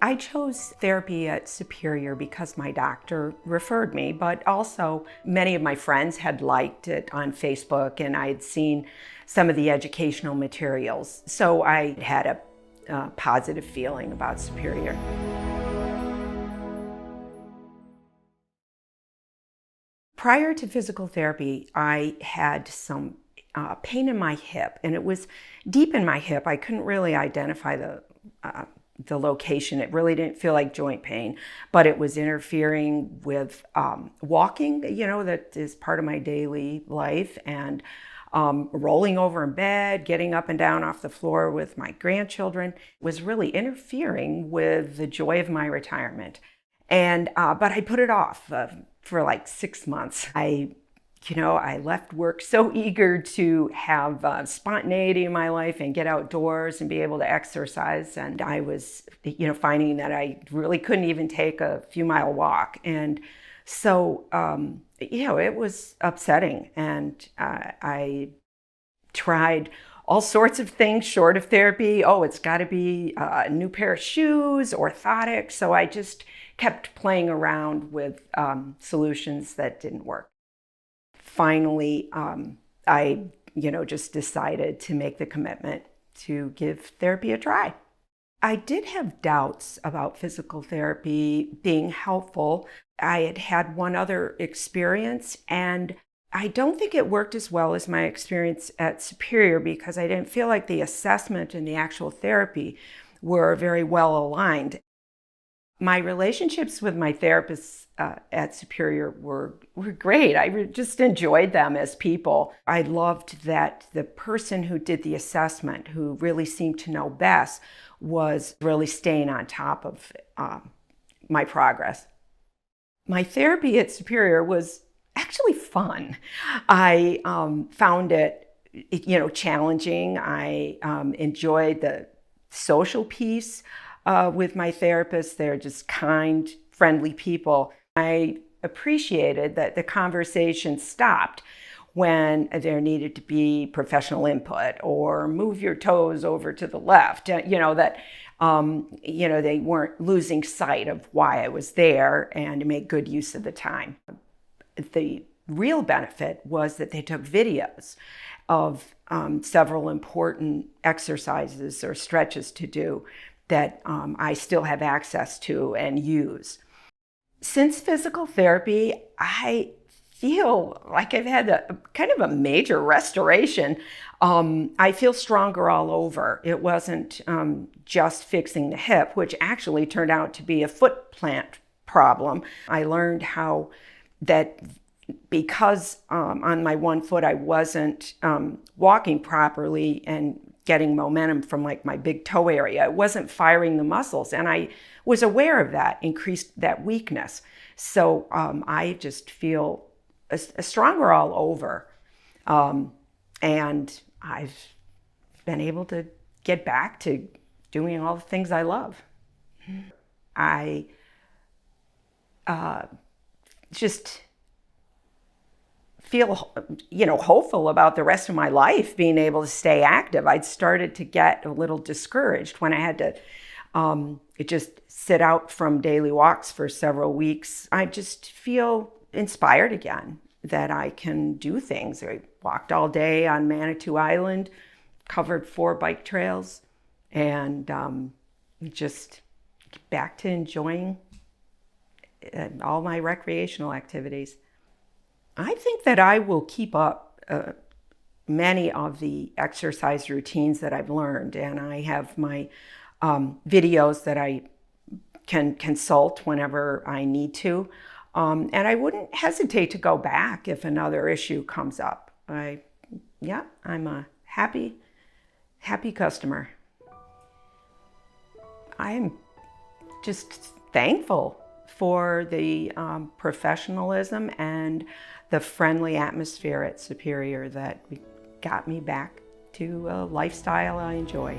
I chose therapy at Superior because my doctor referred me, but also many of my friends had liked it on Facebook and I had seen some of the educational materials. So I had a positive feeling about Superior. Prior to physical therapy, I had some pain in my hip, and it was deep in my hip. I couldn't really identify the location. It really didn't feel like joint pain, but it was interfering with walking, that is part of my daily life, and rolling over in bed, getting up and down off the floor with my grandchildren was really interfering with the joy of my retirement. And but I put it off for like 6 months. I left work so eager to have spontaneity in my life and get outdoors and be able to exercise. And I was, finding that I really couldn't even take a few-mile walk. And so, it was upsetting. And I tried all sorts of things short of therapy. Oh, it's got to be a new pair of shoes, orthotics. So I just kept playing around with solutions that didn't work. Finally, I, just decided to make the commitment to give therapy a try. I did have doubts about physical therapy being helpful. I had had one other experience, and I don't think it worked as well as my experience at Superior because I didn't feel like the assessment and the actual therapy were very well aligned. My relationships with my therapists at Superior were great. I just enjoyed them as people. I loved that the person who did the assessment, who really seemed to know best, was really staying on top of my progress. My therapy at Superior was actually fun. I found it, challenging. I enjoyed the social piece with my therapists. They're just kind, friendly people. I appreciated that the conversation stopped when there needed to be professional input or move your toes over to the left, they weren't losing sight of why I was there and to make good use of the time. The real benefit was that they took videos of several important exercises or stretches to do that I still have access to and use. Since physical therapy, I feel like I've had a kind of a major restoration. I feel stronger all over. It wasn't just fixing the hip, which actually turned out to be a foot plant problem. I learned how that because on my one foot I wasn't walking properly and getting momentum from like my big toe area. It wasn't firing the muscles. And I was aware of that, increased that weakness. So I just feel stronger all over. And I've been able to get back to doing all the things I love. I just feel, hopeful about the rest of my life, being able to stay active. I'd started to get a little discouraged when I had to just sit out from daily walks for several weeks. I just feel inspired again that I can do things. I walked all day on Manitou Island, covered 4 bike trails, and just back to enjoying all my recreational activities. I think that I will keep up many of the exercise routines that I've learned, and I have my videos that I can consult whenever I need to, and I wouldn't hesitate to go back if another issue comes up. I'm a happy customer. I'm just thankful for the professionalism and the friendly atmosphere at Superior that got me back to a lifestyle I enjoy.